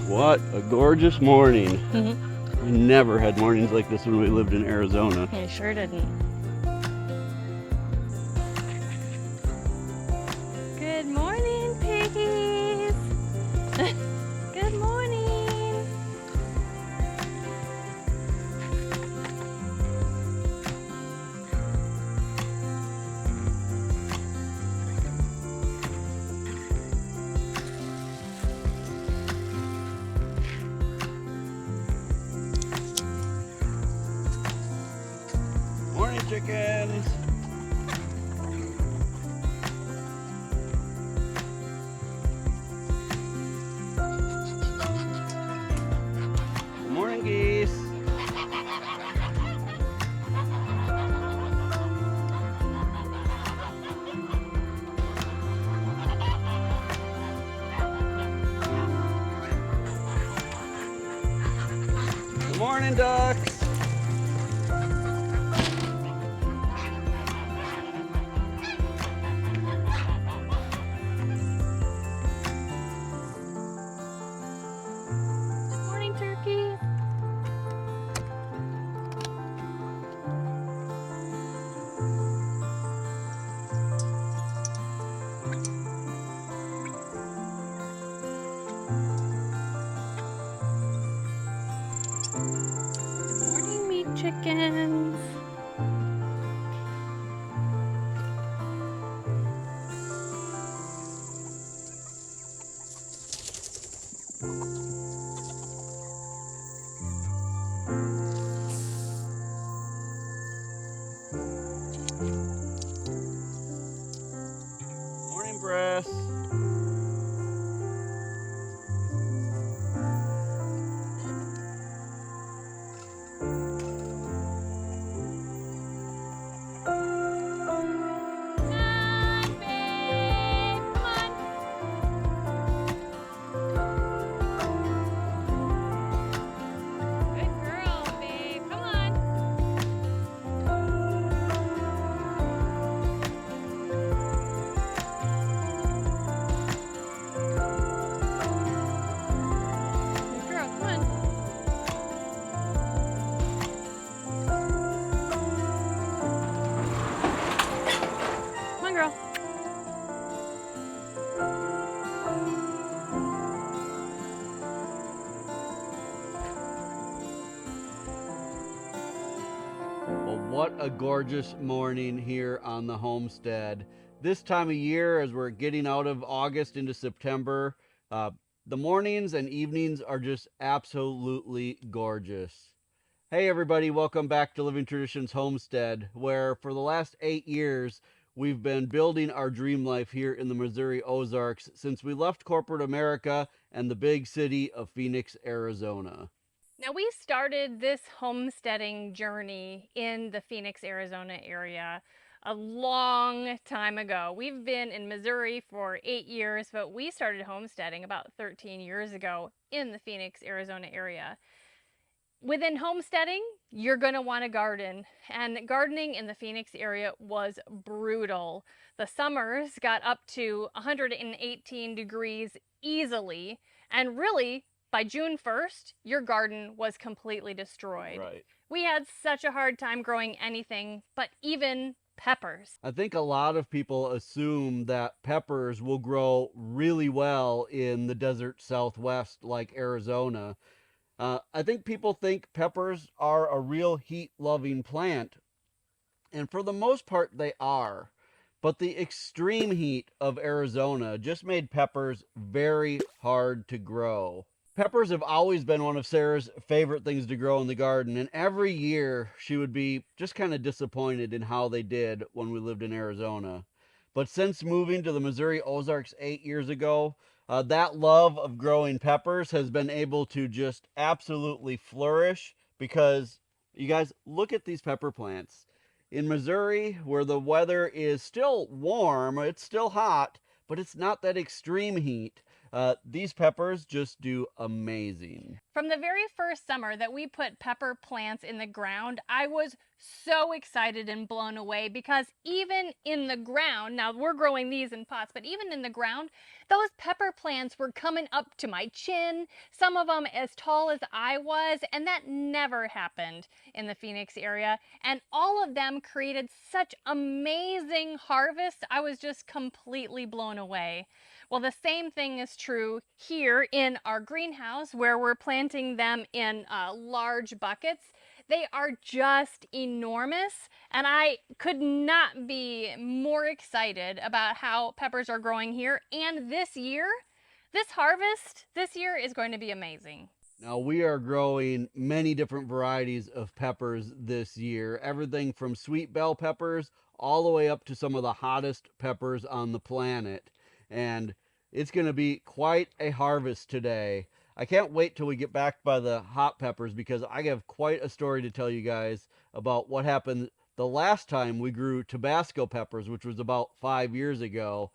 What a gorgeous morning. Mm-hmm. We never had mornings like this when we lived in Arizona. I sure didn't. Good morning, piggies. Good morning. Morning, chickens. Good morning, geese. Good morning, ducks. Good morning, turkeys. Good morning, meat chickens. Morning, Bress. Come on, babe. Come on. Good girl, babe. Come on. Good girl. Come on. Come on, girl. Well, what a gorgeous morning here on the homestead. This time of year, as we're getting out of August into September, uh, the mornings and evenings are just absolutely gorgeous. Hey, everybody, welcome back to Living Traditions Homestead, where for the last 8 years, we've been building our dream life here in the Missouri Ozarks since we left corporate America and the big city of Phoenix, Arizona. Now, we started this homesteading journey in the Phoenix, Arizona area a long time ago. We've been in Missouri for 8 years, but we started homesteading about 13 years ago in the Phoenix, Arizona area. Within homesteading, you're going to want to garden, and gardening in the Phoenix area was brutal. The summers got up to 118 degrees easily, and really by June 1st, your garden was completely destroyed. Right. We had such a hard time growing anything, but even peppers. I think a lot of people assume that peppers will grow really well in the desert Southwest like Arizona. I think people think peppers are a real heat loving plant, and for the most part, they are. But the extreme heat of Arizona just made peppers very hard to grow. Peppers have always been one of Sarah's favorite things to grow in the garden, and every year she would be just kind of disappointed in how they did when we lived in Arizona. But since moving to the Missouri Ozarks 8 years ago, that love of growing peppers has been able to just absolutely flourish because you guys look at these pepper plants. In Missouri, where the weather is still warm, it's still hot, but it's not that extreme heat. These peppers just do amazing. From the very first summer that we put pepper plants in the ground, I was so excited and blown away because even in the ground, now we're growing these in pots, but even in the ground, those pepper plants were coming up to my chin, some of them as tall as I was, and that never happened in the Phoenix area. And all of them created such amazing harvests. I was just completely blown away. Well, the same thing is true here in our greenhouse where we're planting them in large buckets. They are just enormous, and I could not be more excited about how peppers are growing here. And this year, this harvest this year is going to be amazing. Now, we are growing many different varieties of peppers this year, everything from sweet bell peppers all the way up to some of the hottest peppers on the planet. And it's going to be quite a harvest today. I can't wait till we get back by the hot peppers because I have quite a story to tell you guys about what happened the last time we grew Tabasco peppers, which was about 5 years ago.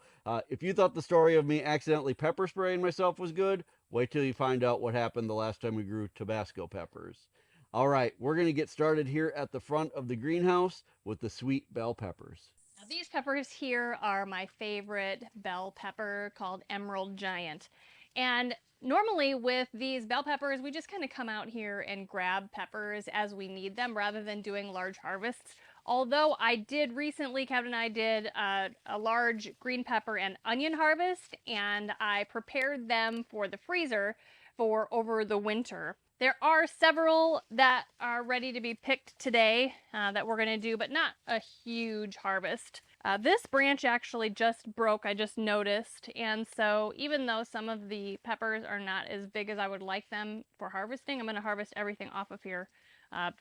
If you thought the story of me accidentally pepper spraying myself was good, wait till you find out what happened the last time we grew Tabasco peppers. All right, we're going to get started here at the front of the greenhouse with the sweet bell peppers. Now, these peppers here are my favorite bell pepper called Emerald Giant. And normally with these bell peppers, we just kind of come out here and grab peppers as we need them rather than doing large harvests. Although I did recently, Kevin and I did a large green pepper and onion harvest, and I prepared them for the freezer for over the winter. There are several that are ready to be picked today that we're going to do, but not a huge harvest. This branch actually just broke, I just noticed, and so even though some of the peppers are not as big as I would like them for harvesting, I'm going to harvest everything off of here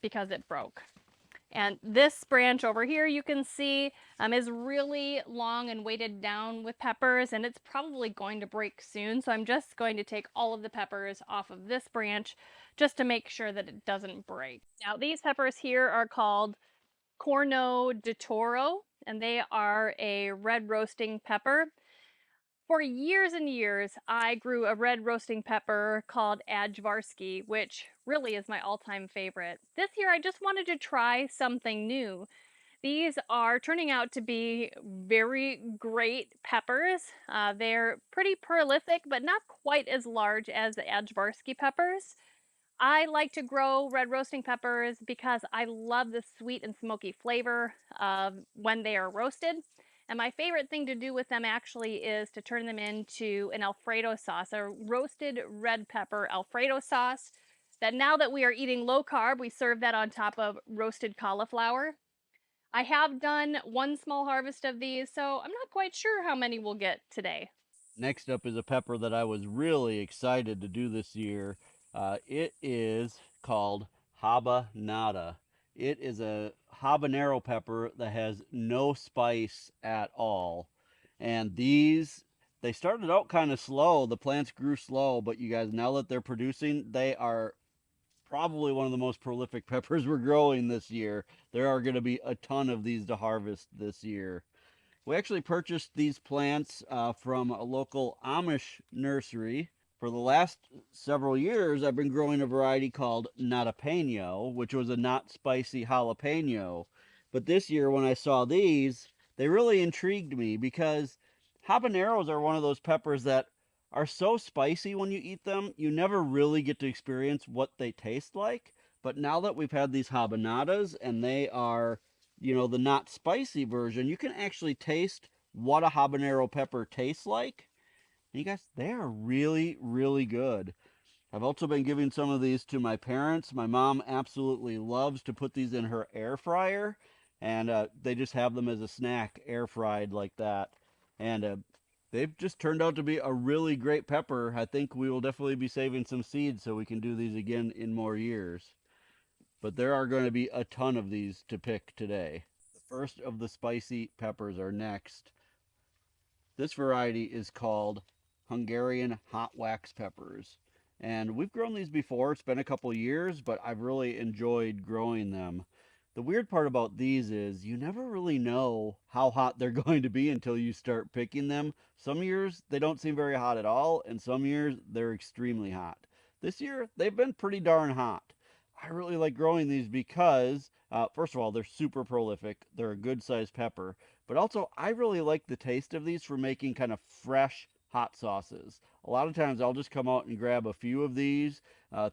because it broke. And this branch over here you can see is really long and weighted down with peppers, and it's probably going to break soon. So I'm just going to take all of the peppers off of this branch just to make sure that it doesn't break. Now these peppers here are called Corno Doro, and they are a red roasting pepper. For years and years, I grew a red roasting pepper called Ajvarski, which really is my all-time favorite. This year, I just wanted to try something new. These are turning out to be very great peppers. They're pretty prolific, but not quite as large as the Ajvarski peppers. I like to grow red roasting peppers because I love the sweet and smoky flavor of when they are roasted. And my favorite thing to do with them actually is to turn them into an Alfredo sauce, a roasted red pepper Alfredo sauce. That now that we are eating low carb, we serve that on top of roasted cauliflower. I have done one small harvest of these, so I'm not quite sure how many we'll get today. Next up is a pepper that I was really excited to do this year. It is called Habanero. It is a habanero pepper that has no spice at all. And they started out kind of slow. The plants grew slow, but you guys, now that they're producing, they are probably one of the most prolific peppers we're growing this year. There are going to be a ton of these to harvest this year. We actually purchased these plants from a local Amish nursery. For the last several years, I've been growing a variety called Jalapeno, which was a not spicy jalapeno. But this year, when I saw these, they really intrigued me because habaneros are one of those peppers that are so spicy when you eat them, you never really get to experience what they taste like. But now that we've had these habanadas and they are, the not spicy version, you can actually taste what a habanero pepper tastes like. And you guys, they are really, really good. I've also been giving some of these to my parents. My mom absolutely loves to put these in her air fryer, and they just have them as a snack, air fried like that. And they've just turned out to be a really great pepper. I think we will definitely be saving some seeds so we can do these again in more years. But there are going to be a ton of these to pick today. The first of the spicy peppers are next. This variety is called Hungarian Hot Wax peppers. And we've grown these before. It's been a couple years, but I've really enjoyed growing them. The weird part about these is you never really know how hot they're going to be until you start picking them. Some years they don't seem very hot at all, and some years they're extremely hot. This year they've been pretty darn hot. I really like growing these because, first of all, they're super prolific. They're a good sized pepper, but also I really like the taste of these for making kind of fresh hot sauces. A lot of times I'll just come out and grab a few of these,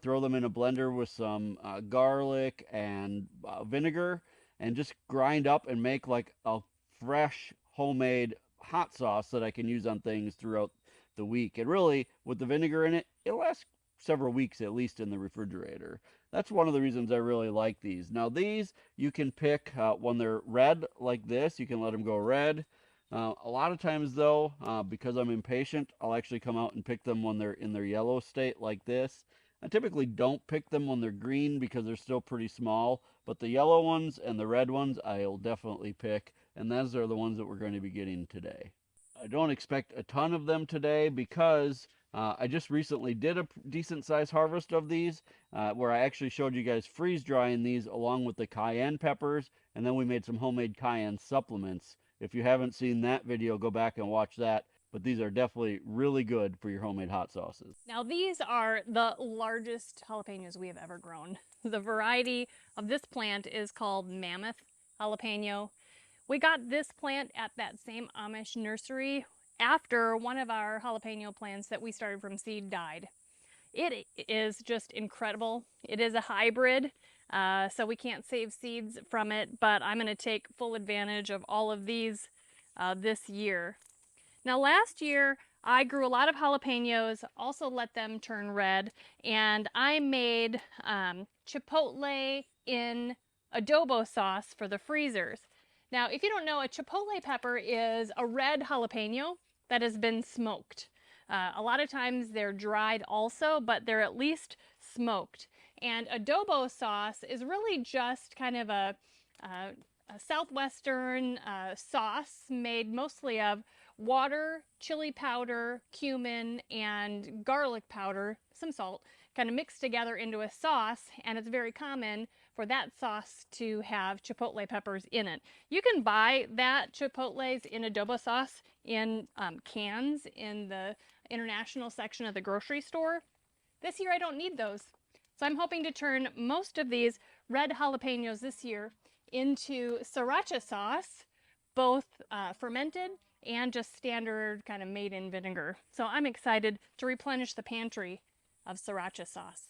throw them in a blender with some garlic and vinegar, and just grind up and make like a fresh homemade hot sauce that I can use on things throughout the week. And really, with the vinegar in it, it lasts several weeks at least in the refrigerator. That's one of the reasons I really like these. Now, these you can pick when they're red like this, you can let them go red. A lot of times, though, because I'm impatient, I'll actually come out and pick them when they're in their yellow state like this. I typically don't pick them when they're green because they're still pretty small, but the yellow ones and the red ones I'll definitely pick, and those are the ones that we're going to be getting today. I don't expect a ton of them today because I just recently did a decent sized harvest of these where I actually showed you guys freeze drying these along with the cayenne peppers, and then we made some homemade cayenne supplements. If you haven't seen that video, go back and watch that. But these are definitely really good for your homemade hot sauces. Now these are the largest jalapenos we have ever grown. The variety of this plant is called Mammoth Jalapeno. We got this plant at that same Amish nursery after one of our jalapeno plants that we started from seed died. It is just incredible. It is a hybrid, so we can't save seeds from it, but I'm going to take full advantage of all of these this year. Now last year I grew a lot of jalapenos, also let them turn red, and I made chipotle in adobo sauce for the freezers. Now if you don't know, a chipotle pepper is a red jalapeno that has been smoked. A lot of times they're dried also, but they're at least smoked. And adobo sauce is really just kind of a southwestern sauce made mostly of water, chili powder, cumin, and garlic powder, some salt, kind of mixed together into a sauce, and it's very common for that sauce to have chipotle peppers in it. You can buy that chipotles in adobo sauce in cans in the international section of the grocery store. This year I don't need those. So I'm hoping to turn most of these red jalapenos this year into sriracha sauce, both fermented and just standard kind of made in vinegar. So I'm excited to replenish the pantry of sriracha sauce.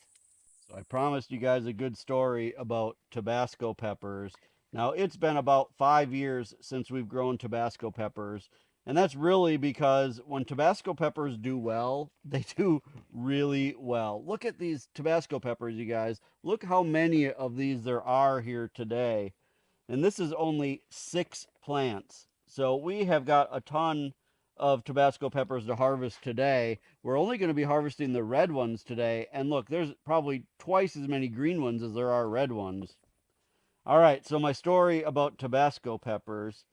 So I promised you guys a good story about Tabasco peppers. Now, it's been about 5 years since we've grown Tabasco peppers, and that's really because when Tabasco peppers do well, they do really well. Look at these Tabasco peppers, you guys. Look how many of these there are here today. And this is only 6 plants. So we have got a ton of Tabasco peppers to harvest today. We're only going to be harvesting the red ones today. And look, there's probably twice as many green ones as there are red ones. All right, so my story about Tabasco peppers.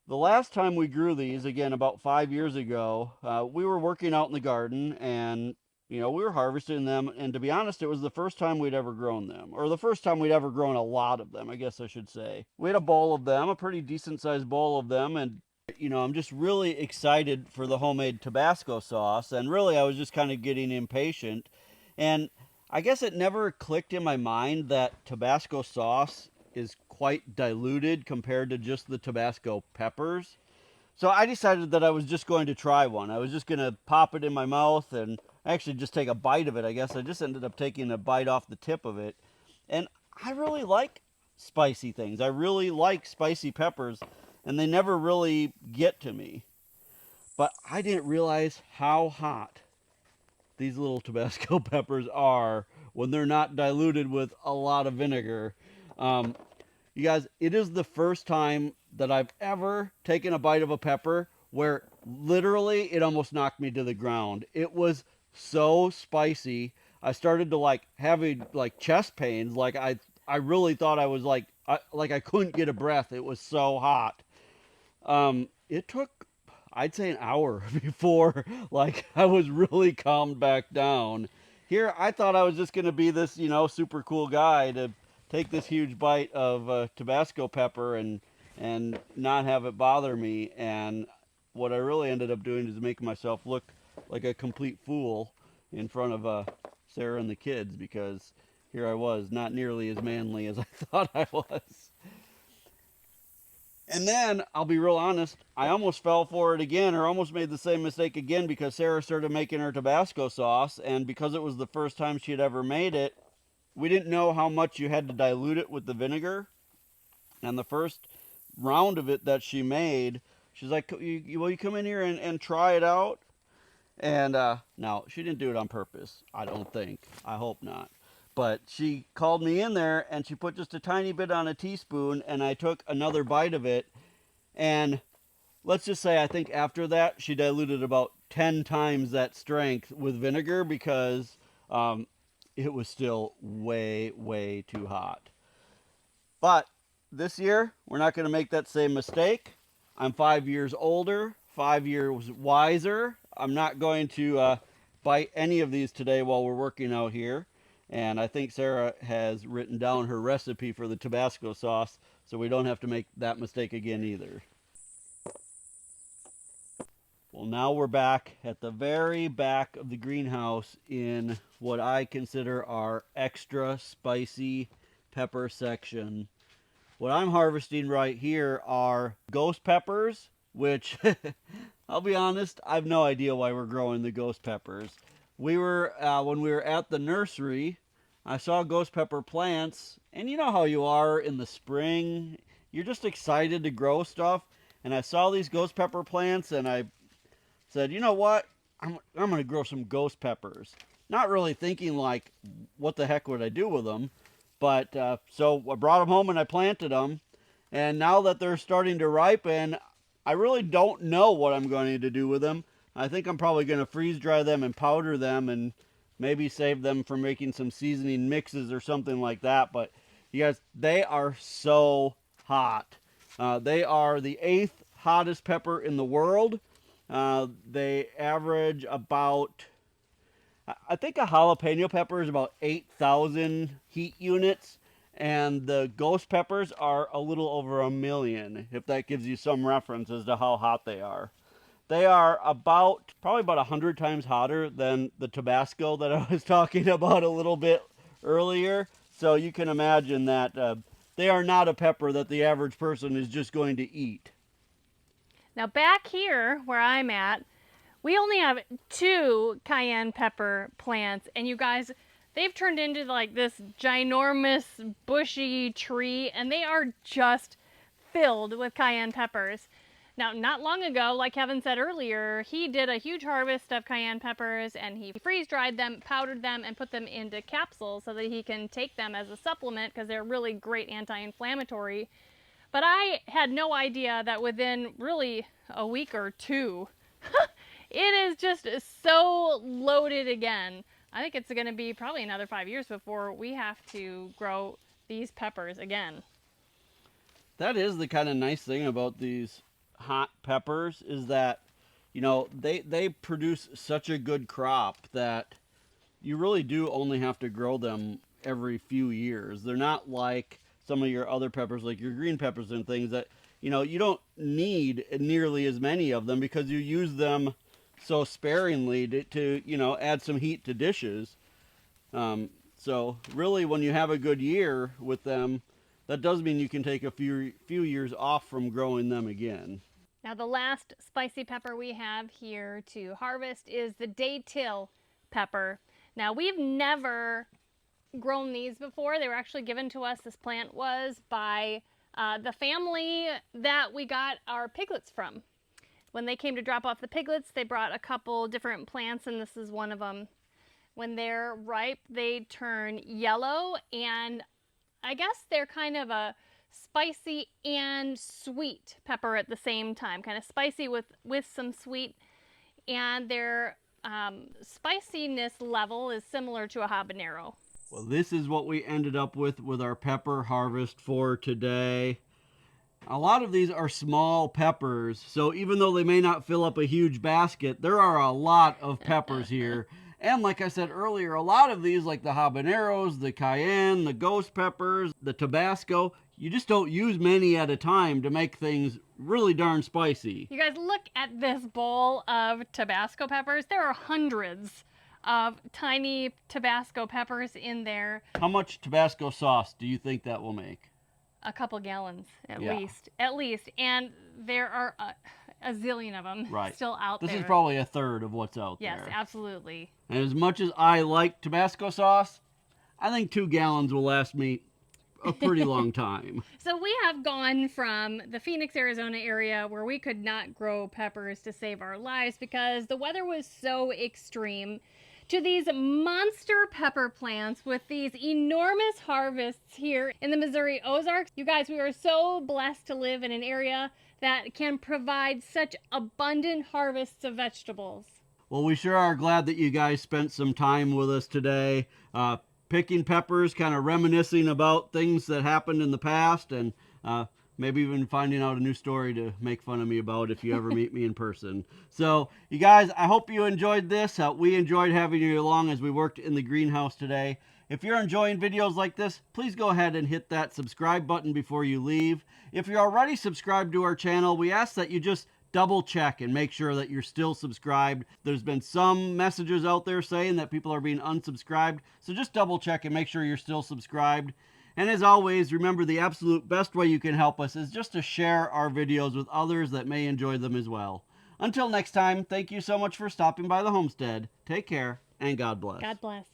The last time we grew these, again, about 5 years ago, we were working out in the garden and we were harvesting them. And to be honest, it was the first time we'd ever grown them, or the first time we'd ever grown a lot of them, I guess I should say. We had a bowl of them, a pretty decent sized bowl of them. And, I'm just really excited for the homemade Tabasco sauce. And really, I was just kind of getting impatient. And I guess it never clicked in my mind that Tabasco sauce is quite diluted compared to just the Tabasco peppers. So I decided that I was just going to try one. I was just going to pop it in my mouth and actually just take a bite of it, I guess. I just ended up taking a bite off the tip of it. And I really like spicy things. I really like spicy peppers, and they never really get to me. But I didn't realize how hot these little Tabasco peppers are when they're not diluted with a lot of vinegar. Um, you guys, it is the first time that I've ever taken a bite of a pepper where literally it almost knocked me to the ground. It was so spicy. I started to like having like chest pains. Like I really thought I was like I couldn't get a breath. It was so hot. It took, I'd say, an hour before like I was really calmed back down. Here, I thought I was just gonna be this, super cool guy to take this huge bite of Tabasco pepper and not have it bother me. And what I really ended up doing is making myself look like a complete fool in front of Sarah and the kids, because here I was, not nearly as manly as I thought I was. And then, I'll be real honest, I almost fell for it again, or almost made the same mistake again, because Sarah started making her Tabasco sauce, and because it was the first time she had ever made it, we didn't know how much you had to dilute it with the vinegar. And the first round of it that she made, she's like, will you come in here and try it out? And no, she didn't do it on purpose, I don't think. I hope not. But she called me in there and she put just a tiny bit on a teaspoon, and I took another bite of it. And let's just say I think after that she diluted about 10 times that strength with vinegar, because it was still way, way too hot. But this year, we're not going to make that same mistake. I'm 5 years older, 5 years wiser. I'm not going to bite any of these today while we're working out here. And I think Sarah has written down her recipe for the Tabasco sauce, so we don't have to make that mistake again either. Well, now we're back at the very back of the greenhouse in what I consider our extra spicy pepper section. What I'm harvesting right here are ghost peppers, which I'll be honest, I have no idea why we're growing the ghost peppers. When we were at the nursery, I saw ghost pepper plants, and you know how you are in the spring. You're just excited to grow stuff. And I saw these ghost pepper plants, and I said, you know what? I'm going to grow some ghost peppers. Not really thinking, like, what the heck would I do with them? But so I brought them home and I planted them. And now that they're starting to ripen, I really don't know what I'm going to do with them. I think I'm probably going to freeze dry them and powder them, and maybe save them for making some seasoning mixes or something like that. But you guys, they are so hot. They are the eighth hottest pepper in the world. They average about, I think a jalapeno pepper is about 8,000 heat units, and the ghost peppers are a little over 1,000,000, if that gives you some reference as to how hot they are. They are probably about 100 times hotter than the Tabasco that I was talking about a little bit earlier. So you can imagine that they are not a pepper that the average person is just going to eat. Now, back here where I'm at, we only have 2 cayenne pepper plants, and you guys, they've turned into like this ginormous bushy tree, and they are just filled with cayenne peppers. Now, not long ago, like Kevin said earlier, he did a huge harvest of cayenne peppers, and he freeze dried them, powdered them, and put them into capsules so that he can take them as a supplement, because they're really great anti-inflammatory. But I had no idea that within really a week or two, it is just so loaded again. I think it's going to be probably another 5 years before we have to grow these peppers again. That is the kind of nice thing about these hot peppers, is that they produce such a good crop that you really do only have to grow them every few years. They're not like some of your other peppers, like your green peppers and things, that you don't need nearly as many of them because you use them so sparingly to add some heat to dishes. So really, when you have a good year with them, that does mean you can take a few years off from growing them again. Now, the last spicy pepper we have here to harvest is the Daytil pepper. Now, we've never grown these before. They were actually given to us, this plant was, by the family that we got our piglets from. When they came to drop off the piglets, they brought a couple different plants, and this is one of them. When they're ripe, they turn yellow, and I guess they're kind of a spicy and sweet pepper at the same time, kind of spicy with some sweet, and their spiciness level is similar to a habanero. Well, this is what we ended up with our pepper harvest for today. A lot of these are small peppers, so even though they may not fill up a huge basket, there are a lot of peppers here. And like I said earlier, a lot of these, like the habaneros, the cayenne, the ghost peppers, the Tabasco, you just don't use many at a time to make things really darn spicy. You guys, look at this bowl of Tabasco peppers. There are hundreds of tiny Tabasco peppers in there. How much Tabasco sauce do you think that will make? A couple gallons at Yeah. least. At least. And there are a zillion of them Right. still out This there. is probably a third of what's out Yes, there. absolutely. And as much as I like Tabasco sauce, I think 2 gallons will last me a pretty long time. So we have gone from the Phoenix, Arizona area where we could not grow peppers to save our lives because the weather was so extreme, to these monster pepper plants with these enormous harvests here in the Missouri Ozarks. You guys, we are so blessed to live in an area that can provide such abundant harvests of vegetables. Well, we sure are glad that you guys spent some time with us today, picking peppers, kind of reminiscing about things that happened in the past, and maybe even finding out a new story to make fun of me about if you ever meet me in person. So, you guys, I hope you enjoyed this. We enjoyed having you along as we worked in the greenhouse today. If you're enjoying videos like this, please go ahead and hit that subscribe button before you leave. If you're already subscribed to our channel, we ask that you just double check and make sure that you're still subscribed. There's been some messages out there saying that people are being unsubscribed, so just double check and make sure you're still subscribed. And as always, remember the absolute best way you can help us is just to share our videos with others that may enjoy them as well. Until next time, thank you so much for stopping by the homestead. Take care, and God bless. God bless.